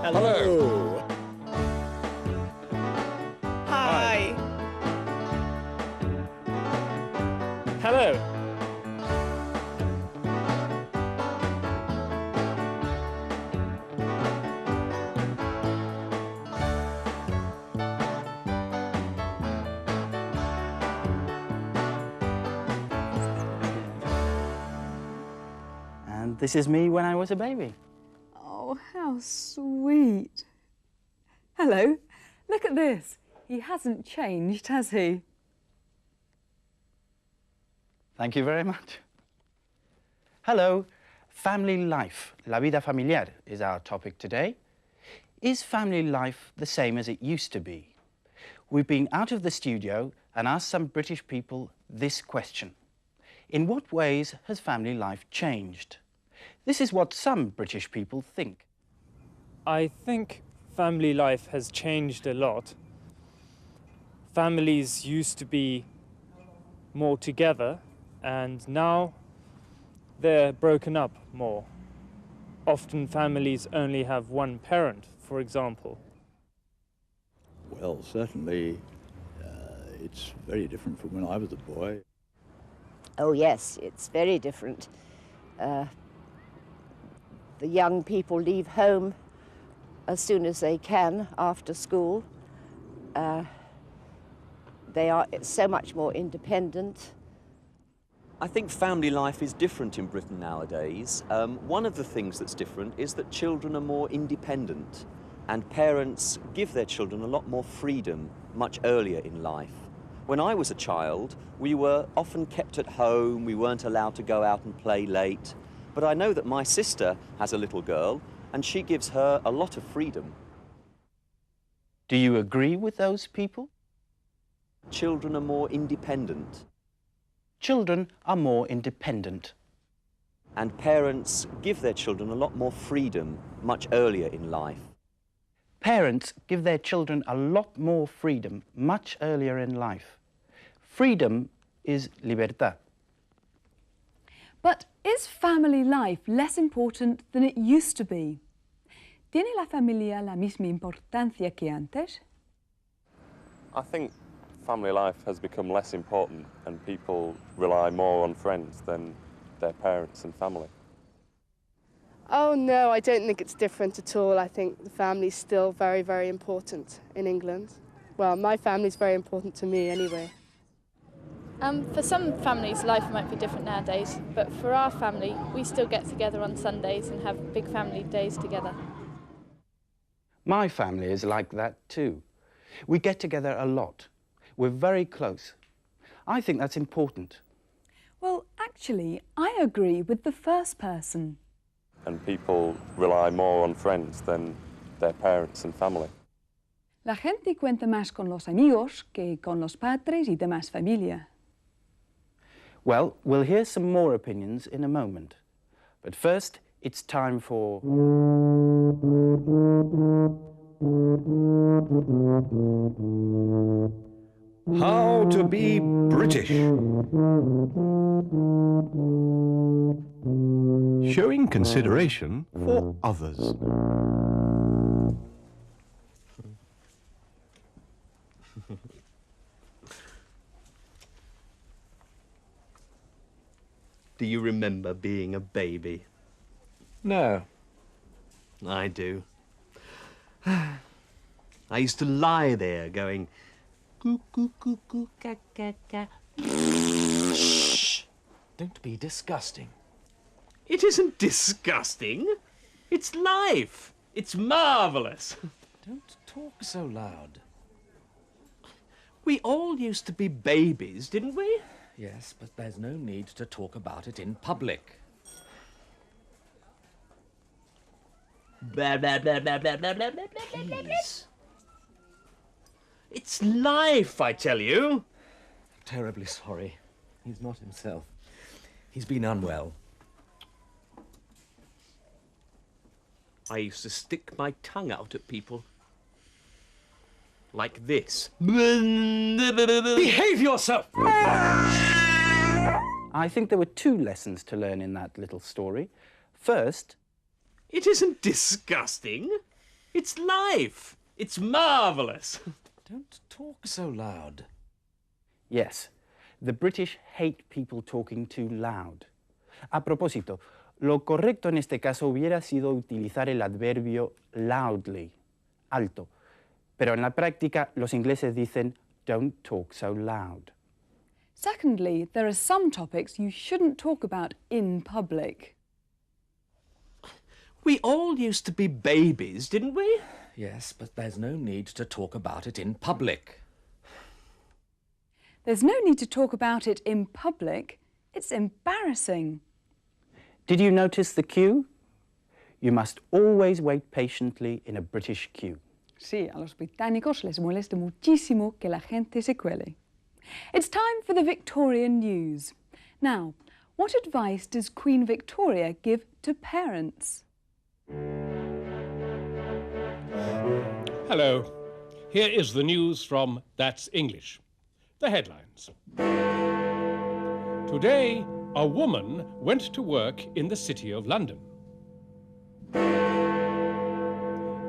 Hello. Hi. Hello. And this is me when I was a baby. Oh, how sweet. Hello. Look at this. He hasn't changed, has he? Thank you very much. Hello. Family life, la vida familiar, is our topic today. Is family life the same as it used to be? We've been out of the studio and asked some British people this question. In what ways has family life changed? This is what some British people think. I think family life has changed a lot. Families used to be more together, and now they're broken up more. Often families only have one parent, for example. Well, certainly it's very different from when I was a boy. Oh yes, it's very different. The young people leave home as soon as they can after school. They are so much more independent. I think family life is different in Britain nowadays. One of the things that's different is that children are more independent, and parents give their children a lot more freedom much earlier in life. When I was a child, we were often kept at home, we weren't allowed to go out and play late. But I know that my sister has a little girl, and she gives her a lot of freedom. Do you agree with those people? Children are more independent. Children are more independent. And parents give their children a lot more freedom much earlier in life. Parents give their children a lot more freedom much earlier in life. Freedom is libertad. But is family life less important than it used to be? ¿Tiene la familia la misma importancia que antes? I think family life has become less important and people rely more on friends than their parents and family. Oh no, I don't think it's different at all. I think the family's still very, very important in England. Well, my family's very important to me anyway. For some families, life might be different nowadays, but for our family, we still get together on Sundays and have big family days together. My family is like that too. We get together a lot. We're very close. I think that's important. Well, actually, I agree with the first person. And people rely more on friends than their parents and family. La gente cuenta más con los amigos que con los padres y demás familia. Well, we'll hear some more opinions in a moment. But first, it's time for... How to be British. Showing consideration for others. Do you remember being a baby? No. I do. I used to lie there going, coo, coo, coo, coo, ca, ca, ca. Shh! Don't be disgusting. It isn't disgusting. It's life. It's marvellous. Don't talk so loud. We all used to be babies, didn't we? Yes, but there's no need to talk about it in public. Blah, blah, blah, blah, blah, blah, blah, blah, blah, blah, blah. Please. It's life, I tell you. Terribly sorry. He's not himself. He's been unwell. I used to stick my tongue out at people. Like this. Behave yourself! I think there were two lessons to learn in that little story. First... It isn't disgusting. It's life. It's marvellous. Don't talk so loud. Yes, the British hate people talking too loud. A propósito, lo correcto en este caso hubiera sido utilizar el adverbio loudly, alto. Pero en la práctica, los ingleses dicen, don't talk so loud. Secondly, there are some topics you shouldn't talk about in public. We all used to be babies, didn't we? Yes, but there's no need to talk about it in public. There's no need to talk about it in public. It's embarrassing. Did you notice the queue? You must always wait patiently in a British queue. Sí, a los británicos les molesta muchísimo que la gente se cuele. It's time for the Victorian news. Now, what advice does Queen Victoria give to parents? Hello. Here is the news from That's English. The headlines. Today, a woman went to work in the City of London.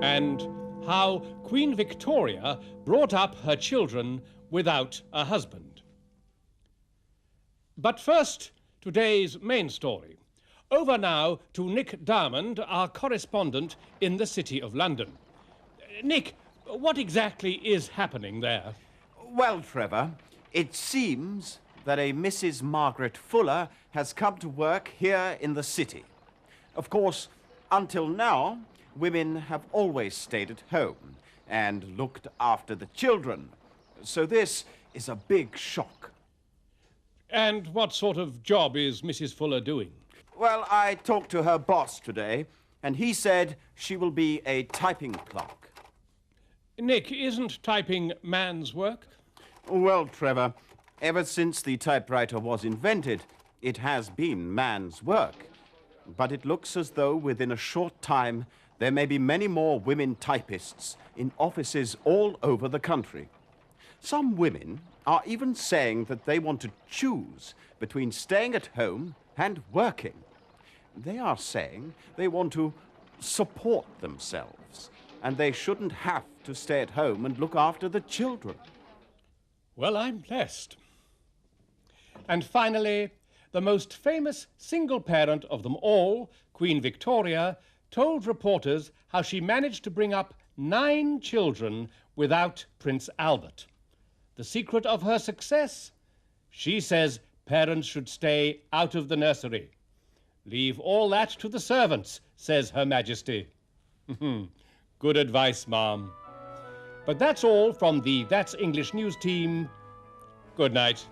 And how Queen Victoria brought up her children without a husband. But first, today's main story. Over now to Nick Diamond, our correspondent in the City of London. Nick, what exactly is happening there? Well, Trevor, it seems that a Mrs. Margaret Fuller has come to work here in the city. Of course, until now, women have always stayed at home and looked after the children. So this is a big shock. And what sort of job is Mrs. Fuller doing? Well, I talked to her boss today, and he said she will be a typing clerk. Nick, isn't typing man's work? Well, Trevor, ever since the typewriter was invented, it has been man's work. But it looks as though within a short time there may be many more women typists in offices all over the country. Some women are even saying that they want to choose between staying at home and working. They are saying they want to support themselves, and they shouldn't have to stay at home and look after the children. Well, I'm blessed. And finally, the most famous single parent of them all, Queen Victoria, told reporters how she managed to bring up 9 children without Prince Albert. The secret of her success? She says parents should stay out of the nursery. Leave all that to the servants, says Her Majesty. Good advice, ma'am. But that's all from the That's English news team. Good night.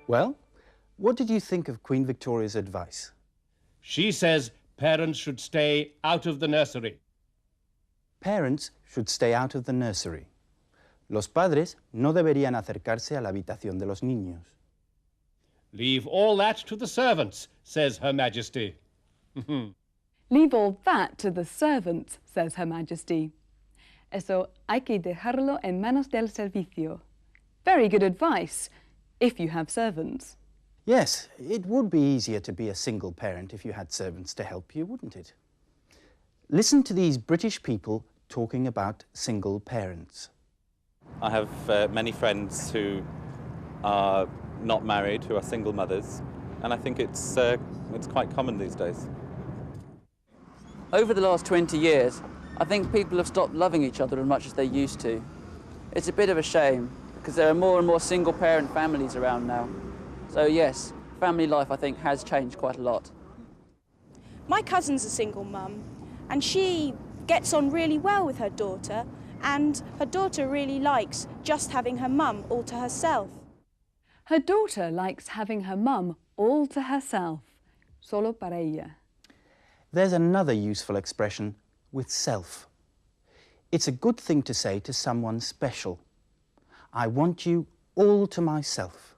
Well, what did you think of Queen Victoria's advice? She says parents should stay out of the nursery. Parents should stay out of the nursery. Los padres no deberían acercarse a la habitación de los niños. Leave all that to the servants, says Her Majesty. Leave all that to the servants, says Her Majesty. Eso hay que dejarlo en manos del servicio. Very good advice, if you have servants. Yes, it would be easier to be a single parent if you had servants to help you, wouldn't it? Listen to these British people talking about single parents. I have many friends who are not married, who are single mothers, and I think it's quite common these days. Over the last 20 years, I think people have stopped loving each other as much as they used to. It's a bit of a shame, because there are more and more single-parent families around now. So yes, family life, I think, has changed quite a lot. My cousin's a single mum, and she gets on really well with her daughter, and her daughter really likes just having her mum all to herself. Her daughter likes having her mum all to herself, solo para ella. There's another useful expression, with self. It's a good thing to say to someone special. I want you all to myself.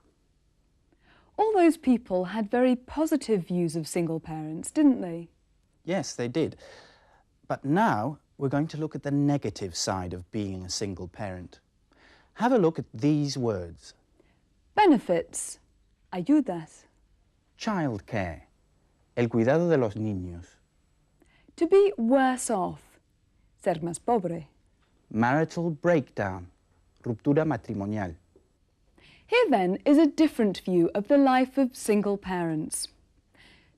All those people had very positive views of single parents, didn't they? Yes, they did. But now we're going to look at the negative side of being a single parent. Have a look at these words. Benefits, ayudas. Childcare, el cuidado de los niños. To be worse off, ser más pobre. Marital breakdown, ruptura matrimonial. Here then is a different view of the life of single parents.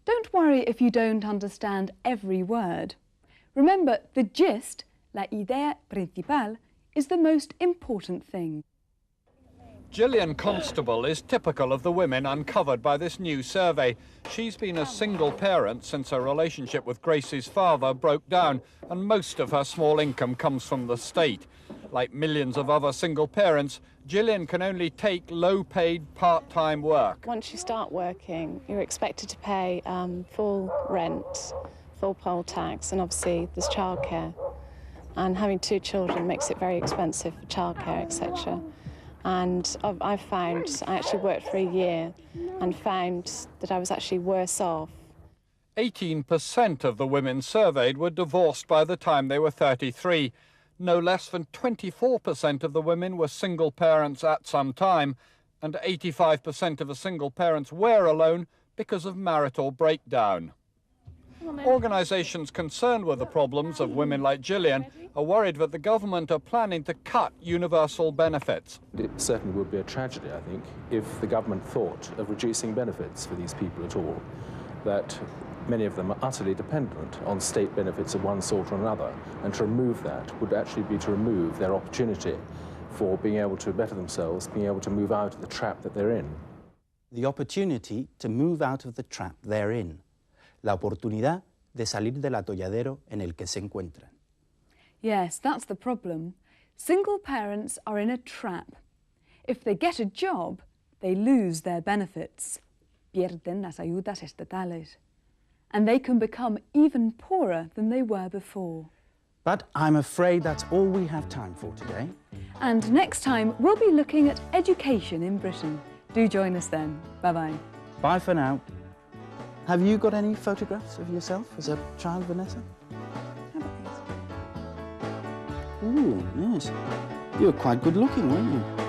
Don't worry if you don't understand every word. Remember, the gist, la idea principal, is the most important thing. Gillian Constable is typical of the women uncovered by this new survey. She's been a single parent since her relationship with Grace's father broke down, and most of her small income comes from the state. Like millions of other single parents, Gillian can only take low-paid part-time work. Once you start working, you're expected to pay full rent, full poll tax, and obviously there's childcare. And having 2 children makes it very expensive for childcare, etc. And I actually worked for a year and found that I was actually worse off. 18% of the women surveyed were divorced by the time they were 33. No less than 24% of the women were single parents at some time, and 85% of the single parents were alone because of marital breakdown. Organisations concerned with the problems of women like Gillian are worried that the government are planning to cut universal benefits. It certainly would be a tragedy, I think, if the government thought of reducing benefits for these people at all, that many of them are utterly dependent on state benefits of one sort or another, and to remove that would actually be to remove their opportunity for being able to better themselves, being able to move out of the trap that they're in. The opportunity to move out of the trap they're in. La oportunidad de salir del atolladero en el que se encuentran. Yes, that's the problem. Single parents are in a trap. If they get a job, they lose their benefits. Pierden las ayudas estatales. And they can become even poorer than they were before. But I'm afraid that's all we have time for today. And next time, we'll be looking at education in Britain. Do join us then. Bye-bye. Bye for now. Have you got any photographs of yourself as a child, Vanessa? How about these? Ooh, yes. You were quite good looking, weren't you?